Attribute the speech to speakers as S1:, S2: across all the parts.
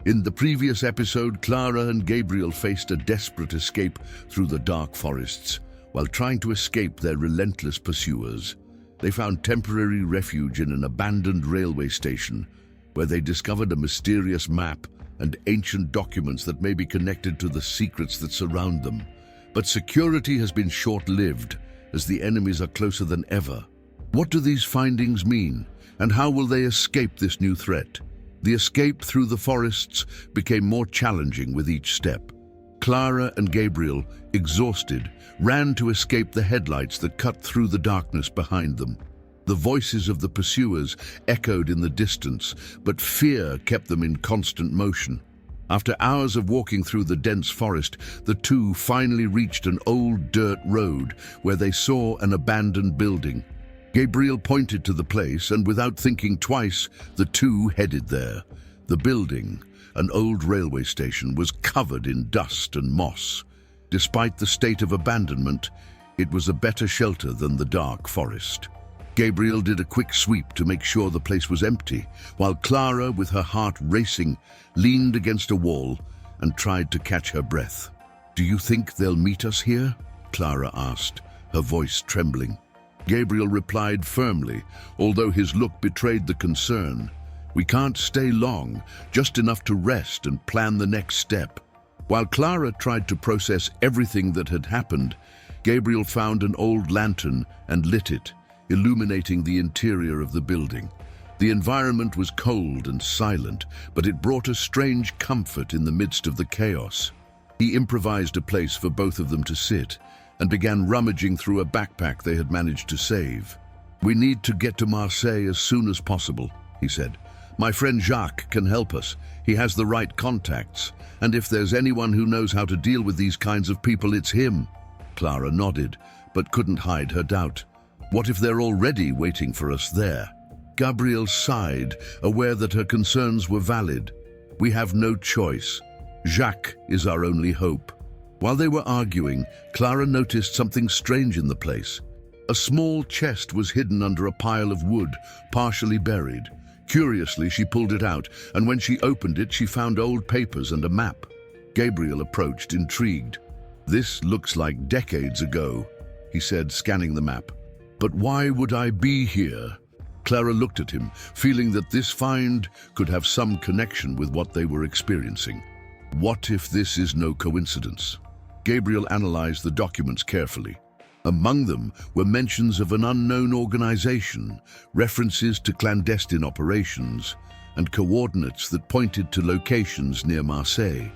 S1: In the previous episode, Clara and Gabriel faced a desperate escape through the dark forests. While trying to escape their relentless pursuers, they found temporary refuge in an abandoned railway station, where they discovered a mysterious map and ancient documents that may be connected to the secrets that surround them. But security has been short-lived, as the enemies are closer than ever. What do these findings mean, and how will they escape this new threat? The escape through the forests became more challenging with each step. Clara and Gabriel, exhausted, ran to escape the headlights that cut through the darkness behind them. The voices of the pursuers echoed in the distance, but fear kept them in constant motion. After hours of walking through the dense forest, the two finally reached an old dirt road where they saw an abandoned building. Gabriel pointed to the place, and without thinking twice, the two headed there. The building, an old railway station, was covered in dust and moss. Despite the state of abandonment, it was a better shelter than the dark forest. Gabriel did a quick sweep to make sure the place was empty, while Clara, with her heart racing, leaned against a wall and tried to catch her breath. "Do you think they'll meet us here?" Clara asked, her voice trembling. Gabriel replied firmly, although his look betrayed the concern. "We can't stay long, just enough to rest and plan the next step." While Clara tried to process everything that had happened, Gabriel found an old lantern and lit it, illuminating the interior of the building. The environment was cold and silent, but it brought a strange comfort in the midst of the chaos. He improvised a place for both of them to sit, and began rummaging through a backpack they had managed to save. "We need to get to Marseille as soon as possible," he said. "My friend Jacques can help us. He has the right contacts, and if there's anyone who knows how to deal with these kinds of people, it's him." Clara nodded, but couldn't hide her doubt. "What if they're already waiting for us there?" Gabrielle sighed, aware that her concerns were valid. "We have no choice. Jacques is our only hope." While they were arguing, Clara noticed something strange in the place. A small chest was hidden under a pile of wood, partially buried. Curiously, she pulled it out, and when she opened it, she found old papers and a map. Gabriel approached, intrigued. "This looks like decades ago," he said, scanning the map. "But why would I be here?" Clara looked at him, feeling that this find could have some connection with what they were experiencing. What if this is no coincidence? Gabriel analyzed the documents carefully. Among them were mentions of an unknown organization, references to clandestine operations, and coordinates that pointed to locations near Marseille.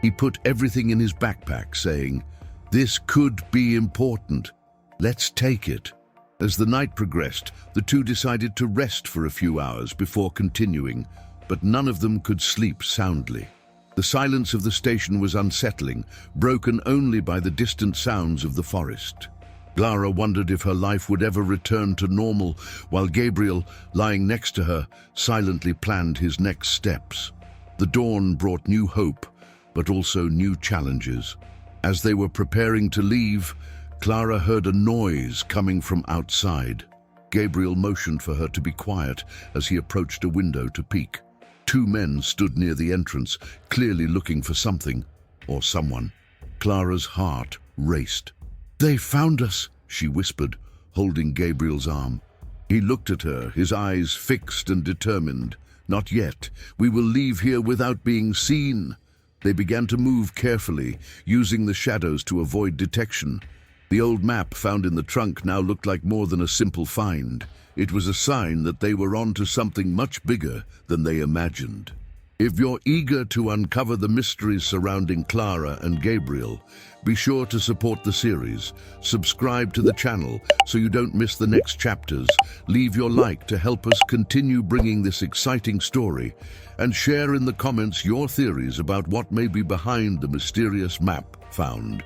S1: He put everything in his backpack, saying, "This could be important. Let's take it." As the night progressed, the two decided to rest for a few hours before continuing, but none of them could sleep soundly. The silence of the station was unsettling, broken only by the distant sounds of the forest. Clara wondered if her life would ever return to normal, while Gabriel, lying next to her, silently planned his next steps. The dawn brought new hope, but also new challenges. As they were preparing to leave, Clara heard a noise coming from outside. Gabriel motioned for her to be quiet as he approached a window to peek. Two men stood near the entrance, clearly looking for something or someone. Clara's heart raced. "They found us," she whispered, holding Gabriel's arm. He looked at her, his eyes fixed and determined. "Not yet. We will leave here without being seen." They began to move carefully, using the shadows to avoid detection. The old map found in the trunk now looked like more than a simple find. It was a sign that they were on to something much bigger than they imagined. If you're eager to uncover the mysteries surrounding Clara and Gabriel, be sure to support the series. Subscribe to the channel so you don't miss the next chapters. Leave your like to help us continue bringing this exciting story, and share in the comments your theories about what may be behind the mysterious map found.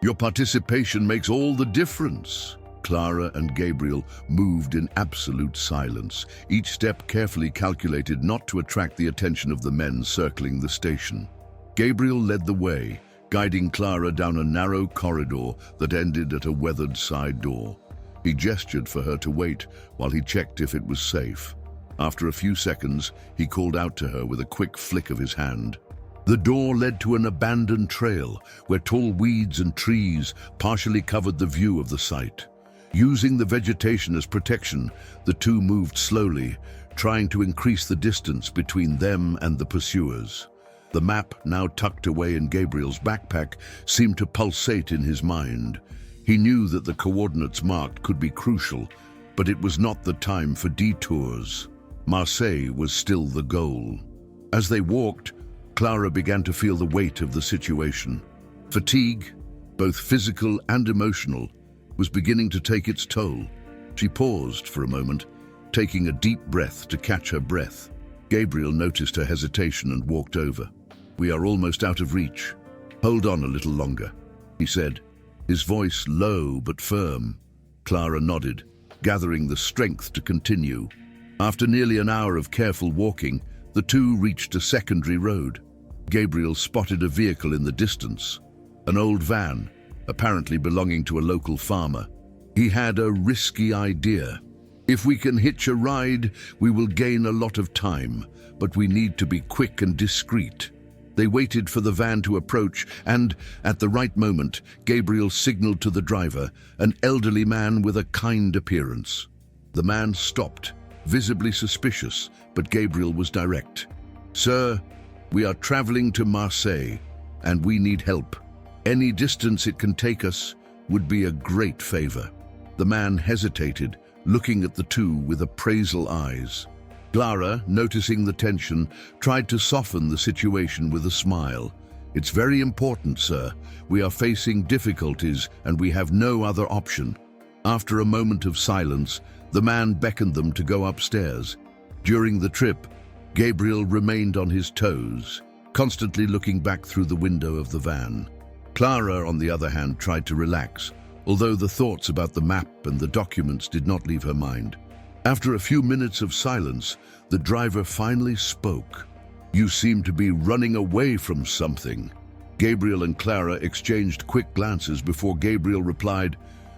S1: Your participation makes all the difference. Clara and Gabriel moved in absolute silence, each step carefully calculated not to attract the attention of the men circling the station. Gabriel led the way, guiding Clara down a narrow corridor that ended at a weathered side door. He gestured for her to wait while he checked if it was safe. After a few seconds, he called out to her with a quick flick of his hand. The door led to an abandoned trail where tall weeds and trees partially covered the view of the site. Using the vegetation as protection, the two moved slowly, trying to increase the distance between them and the pursuers. The map, now tucked away in Gabriel's backpack, seemed to pulsate in his mind. He knew that the coordinates marked could be crucial, but it was not the time for detours. Marseille was still the goal. As they walked, Clara began to feel the weight of the situation. Fatigue, both physical and emotional, was beginning to take its toll. She paused for a moment, taking a deep breath to catch her breath. Gabriel noticed her hesitation and walked over. "We are almost out of reach. Hold on a little longer," he said, his voice low but firm. Clara nodded, gathering the strength to continue. After nearly an hour of careful walking, the two reached a secondary road. Gabriel spotted a vehicle in the distance, an old van, apparently belonging to a local farmer. He had a risky idea. "If we can hitch a ride, we will gain a lot of time, but we need to be quick and discreet." They waited for the van to approach, and, at the right moment, Gabriel signaled to the driver, an elderly man with a kind appearance. The man stopped, visibly suspicious, but Gabriel was direct. "Sir, we are traveling to Marseille, and we need help. Any distance it can take us would be a great favor." The man hesitated, looking at the two with appraisal eyes. Clara, noticing the tension, tried to soften the situation with a smile. "It's very important, sir. We are facing difficulties and we have no other option." After a moment of silence, the man beckoned them to go upstairs. During the trip, Gabriel remained on his toes, constantly looking back through the window of the van. Clara, on the other hand, tried to relax, although the thoughts about the map and the documents did not leave her mind. After a few minutes of silence, the driver finally spoke. "You seem to be running away from something." Gabriel and Clara exchanged quick glances before Gabriel replied,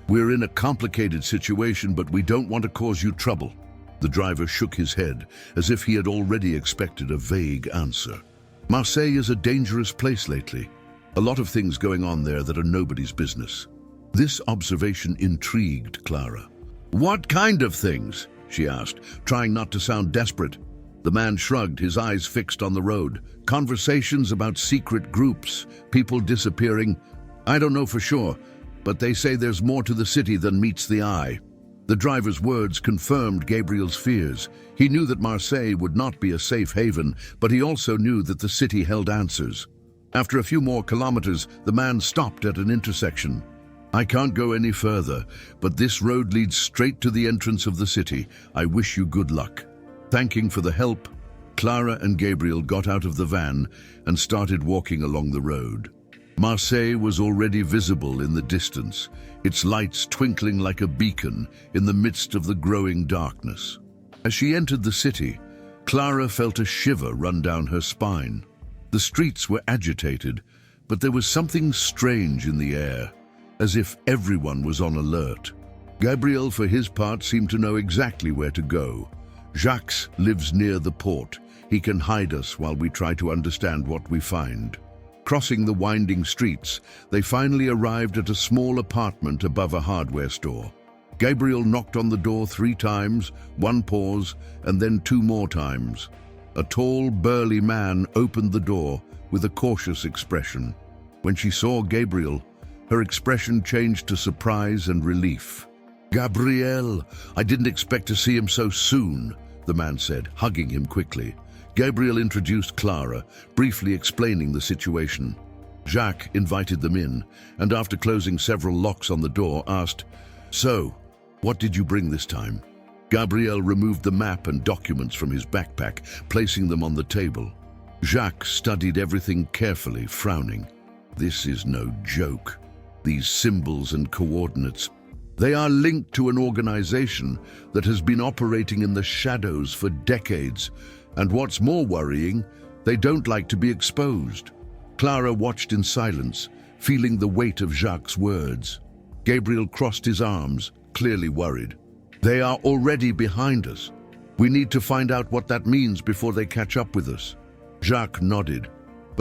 S1: "We're in a complicated situation, but we don't want to cause you trouble." The driver shook his head, as if he had already expected a vague answer. "Marseille is a dangerous place lately. A lot of things going on there that are nobody's business." This observation intrigued Clara. "What kind of things?" she asked, trying not to sound desperate. The man shrugged, his eyes fixed on the road. "Conversations about secret groups, people disappearing. I don't know for sure, but they say there's more to the city than meets the eye." The driver's words confirmed Gabriel's fears. He knew that Marseille would not be a safe haven, but he also knew that the city held answers. After a few more kilometers, the man stopped at an intersection. "I can't go any further, but this road leads straight to the entrance of the city. I wish you good luck." Thanking for the help, Clara and Gabriel got out of the van and started walking along the road. Marseille was already visible in the distance, its lights twinkling like a beacon in the midst of the growing darkness. As she entered the city, Clara felt a shiver run down her spine. The streets were agitated, but there was something strange in the air, as if everyone was on alert. Gabriel, for his part, seemed to know exactly where to go. "Jacques lives near the port. He can hide us while we try to understand what we find." Crossing the winding streets, they finally arrived at a small apartment above a hardware store. Gabriel knocked on the door 3 times, 1 pause, and then 2 more times. A tall, burly man opened the door with a cautious expression. When she saw Gabriel, her expression changed to surprise and relief. "Gabriel, I didn't expect to see him so soon," the man said, hugging him quickly. Gabriel introduced Clara, briefly explaining the situation. Jacques invited them in, and after closing several locks on the door, asked, "So, what did you bring this time?" Gabriel removed the map and documents from his backpack, placing them on the table. Jacques studied everything carefully, frowning. "This is no joke. These symbols and coordinates, they are linked to an organization that has been operating in the shadows for decades. And what's more worrying, they don't like to be exposed." Clara watched in silence, feeling the weight of Jacques' words. Gabriel crossed his arms, clearly worried. "They are already behind us. We need to find out what that means before they catch up with us." Jacques nodded,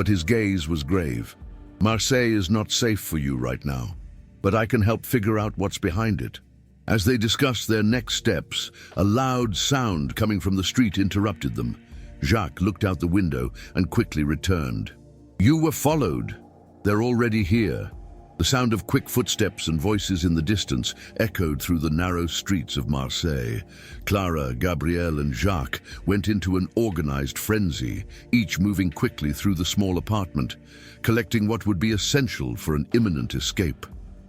S1: but his gaze was grave. "Marseille is not safe for you right now, but I can help figure out what's behind it." As they discussed their next steps, a loud sound coming from the street interrupted them. Jacques looked out the window and quickly returned. "You were followed. They're already here." The sound of quick footsteps and voices in the distance echoed through the narrow streets of Marseille. Clara, Gabriel, and Jacques went into an organized frenzy, each moving quickly through the small apartment, collecting what would be essential for an imminent escape.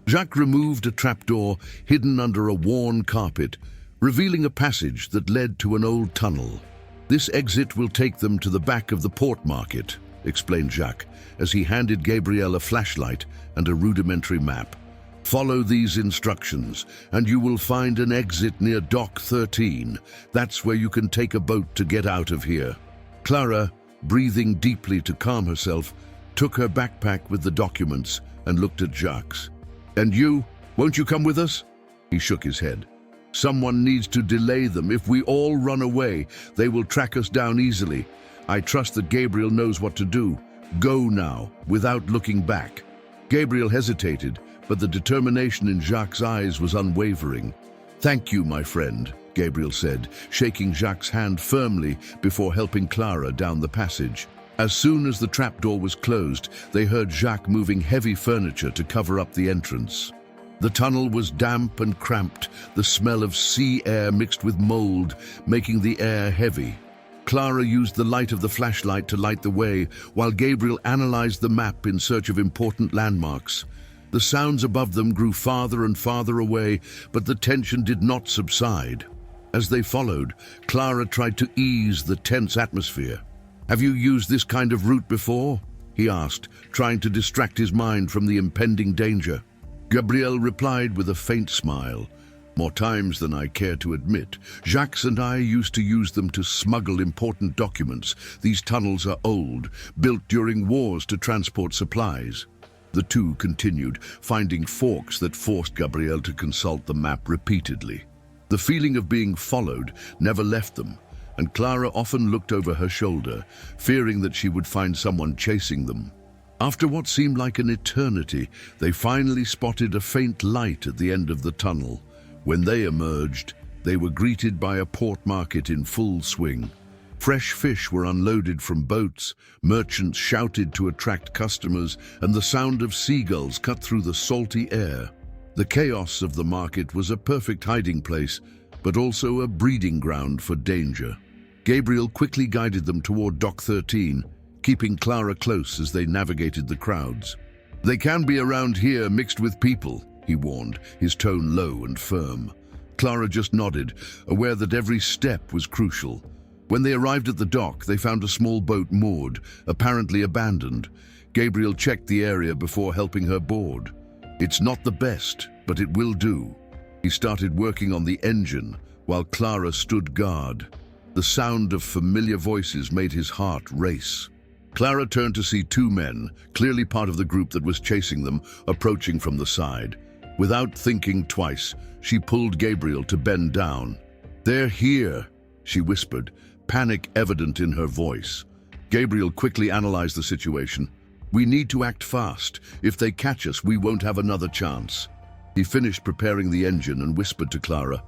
S1: Jacques removed a trapdoor hidden under a worn carpet, revealing a passage that led to an old tunnel. "This exit will take them to the back of the port market," explained Jacques, as he handed Gabriel a flashlight and a rudimentary map. "Follow these instructions, and you will find an exit near Dock 13. That's where you can take a boat to get out of here." Clara, breathing deeply to calm herself, took her backpack with the documents and looked at Jacques. "And you, won't you come with us?" He shook his head. "Someone needs to delay them. If we all run away, they will track us down easily. I trust that Gabriel knows what to do. Go now, without looking back." Gabriel hesitated, but the determination in Jacques' eyes was unwavering. "Thank you, my friend," Gabriel said, shaking Jacques' hand firmly before helping Clara down the passage. As soon as the trapdoor was closed, they heard Jacques moving heavy furniture to cover up the entrance. The tunnel was damp and cramped, the smell of sea air mixed with mold, making the air heavy. Clara used the light of the flashlight to light the way, while Gabriel analyzed the map in search of important landmarks. The sounds above them grew farther and farther away, but the tension did not subside. As they followed, Clara tried to ease the tense atmosphere. "Have you used this kind of route before?" he asked, trying to distract his mind from the impending danger. Gabriel replied with a faint smile. "More times than I care to admit. Jacques and I used to use them to smuggle important documents. These tunnels are old, built during wars to transport supplies." The two continued, finding forks that forced Gabriel to consult the map repeatedly. The feeling of being followed never left them, and Clara often looked over her shoulder, fearing that she would find someone chasing them. After what seemed like an eternity, they finally spotted a faint light at the end of the tunnel. When they emerged, they were greeted by a port market in full swing. Fresh fish were unloaded from boats, merchants shouted to attract customers, and the sound of seagulls cut through the salty air. The chaos of the market was a perfect hiding place, but also a breeding ground for danger. Gabriel quickly guided them toward Dock 13, keeping Clara close as they navigated the crowds. "They can be around here mixed with people," he warned, his tone low and firm. Clara just nodded, aware that every step was crucial. When they arrived at the dock, they found a small boat moored, apparently abandoned. Gabriel checked the area before helping her board. "It's not the best, but it will do." He started working on the engine, while Clara stood guard. The sound of familiar voices made his heart race. Clara turned to see two men, clearly part of the group that was chasing them, approaching from the side. Without thinking twice, she pulled Gabriel to bend down. "They're here," she whispered, panic evident in her voice. Gabriel quickly analyzed the situation. "We need to act fast. If they catch us, we won't have another chance." He finished preparing the engine and whispered to Clara,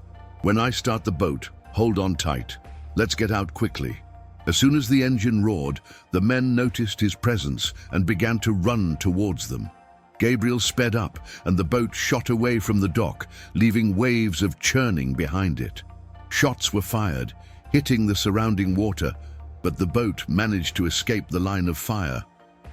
S1: "When I start the boat, hold on tight. Let's get out quickly." As soon as the engine roared, the men noticed his presence and began to run towards them. Gabriel sped up, and the boat shot away from the dock, leaving waves of churning behind it. Shots were fired, hitting the surrounding water, but the boat managed to escape the line of fire.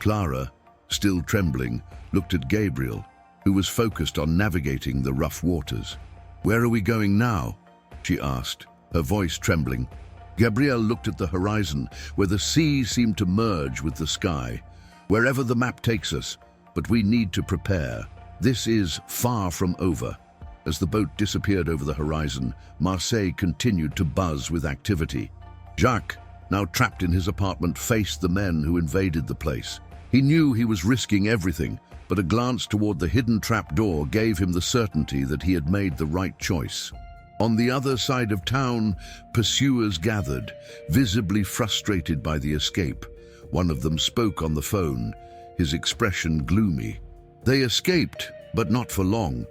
S1: Clara, still trembling, looked at Gabriel, who was focused on navigating the rough waters. "Where are we going now?" she asked, her voice trembling. Gabriel looked at the horizon, where the sea seemed to merge with the sky. "Wherever the map takes us, but we need to prepare. This is far from over." As the boat disappeared over the horizon, Marseille continued to buzz with activity. Jacques, now trapped in his apartment, faced the men who invaded the place. He knew he was risking everything, but a glance toward the hidden trapdoor gave him the certainty that he had made the right choice. On the other side of town, pursuers gathered, visibly frustrated by the escape. One of them spoke on the phone, his expression gloomy. "They escaped, but not for long.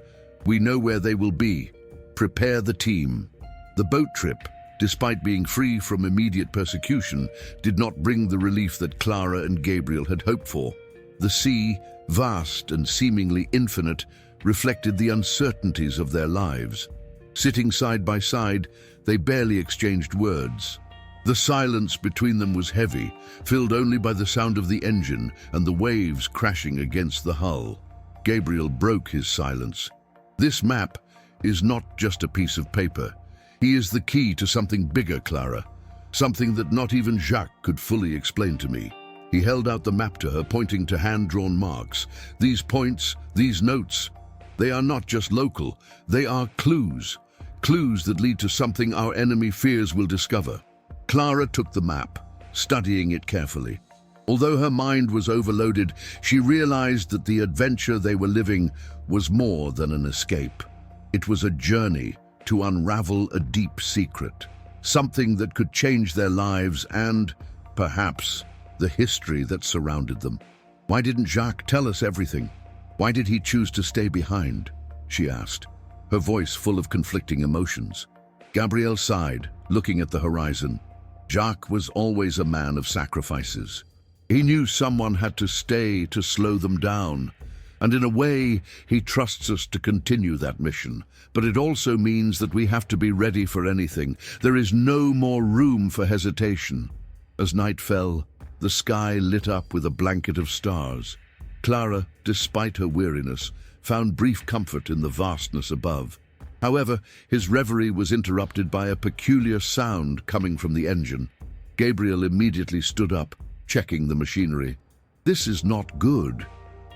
S1: We know where they will be. Prepare the team." The boat trip, despite being free from immediate persecution, did not bring the relief that Clara and Gabriel had hoped for. The sea, vast and seemingly infinite, reflected the uncertainties of their lives. Sitting side by side, they barely exchanged words. The silence between them was heavy, filled only by the sound of the engine and the waves crashing against the hull. Gabriel broke his silence. "This map is not just a piece of paper. He is the key to something bigger, Clara. Something that not even Jacques could fully explain to me." He held out the map to her, pointing to hand-drawn marks. "These points, these notes, they are not just local. They are clues. Clues that lead to something our enemy fears will discover." Clara took the map, studying it carefully. Although her mind was overloaded, she realized that the adventure they were living was more than an escape. It was a journey to unravel a deep secret, something that could change their lives and, perhaps, the history that surrounded them. "Why didn't Jacques tell us everything? Why did he choose to stay behind?" she asked, her voice full of conflicting emotions. Gabrielle sighed, looking at the horizon. Jacques was always a man of sacrifices. He knew someone had to stay to slow them down, and in a way, he trusts us to continue that mission. But it also means that we have to be ready for anything. There is no more room for hesitation. As night fell, the sky lit up with a blanket of stars. Clara, despite her weariness, found brief comfort in the vastness above. However, his reverie was interrupted by a peculiar sound coming from the engine. Gabriel immediately stood up, checking the machinery. "This is not good.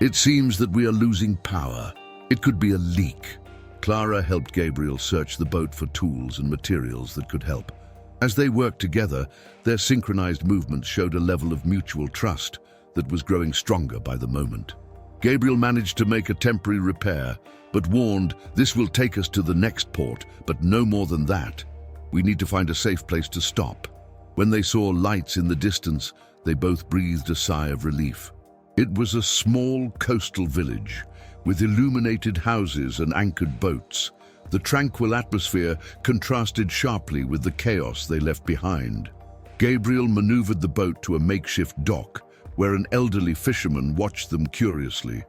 S1: It seems that we are losing power. It could be a leak." Clara helped Gabriel search the boat for tools and materials that could help. As they worked together, their synchronized movements showed a level of mutual trust that was growing stronger by the moment. Gabriel managed to make a temporary repair, but warned, "This will take us to the next port, but no more than that. We need to find a safe place to stop." When they saw lights in the distance, they both breathed a sigh of relief. It was a small coastal village, with illuminated houses and anchored boats. The tranquil atmosphere contrasted sharply with the chaos they left behind. Gabriel maneuvered the boat to a makeshift dock, where an elderly fisherman watched them curiously.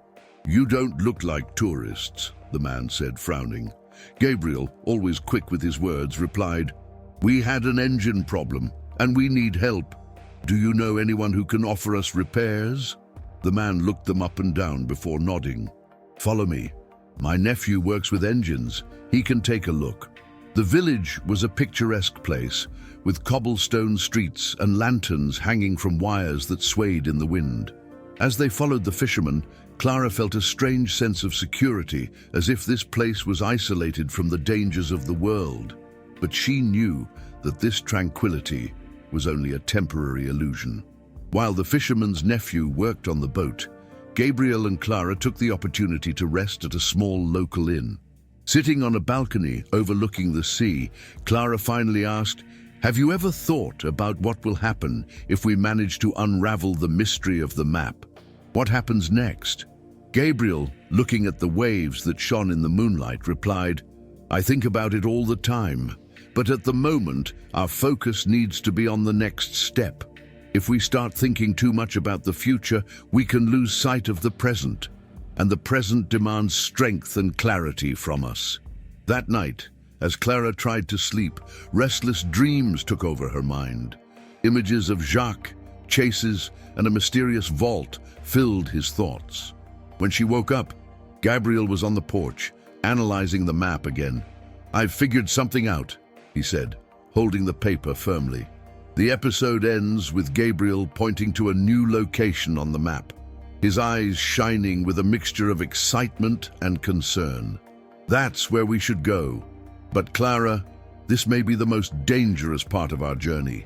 S1: "You don't look like tourists," the man said, frowning. Gabriel, always quick with his words, replied, "We had an engine problem, and we need help. Do you know anyone who can offer us repairs?" The man looked them up and down before nodding. "Follow me. My nephew works with engines. He can take a look." The village was a picturesque place, with cobblestone streets and lanterns hanging from wires that swayed in the wind. As they followed the fisherman, Clara felt a strange sense of security, as if this place was isolated from the dangers of the world. But she knew that this tranquility was only a temporary illusion. While the fisherman's nephew worked on the boat, Gabriel and Clara took the opportunity to rest at a small local inn. Sitting on a balcony overlooking the sea, Clara finally asked, "Have you ever thought about what will happen if we manage to unravel the mystery of the map? What happens next?" Gabriel, looking at the waves that shone in the moonlight, replied, "I think about it all the time, but at the moment, our focus needs to be on the next step. If we start thinking too much about the future, we can lose sight of the present, and the present demands strength and clarity from us." That night, as Clara tried to sleep, restless dreams took over her mind. Images of Jacques, chases, and a mysterious vault filled his thoughts. When she woke up, Gabriel was on the porch, analyzing the map again. "I've figured something out," he said, holding the paper firmly. The episode ends with Gabriel pointing to a new location on the map, his eyes shining with a mixture of excitement and concern. "That's where we should go. But Clara, this may be the most dangerous part of our journey."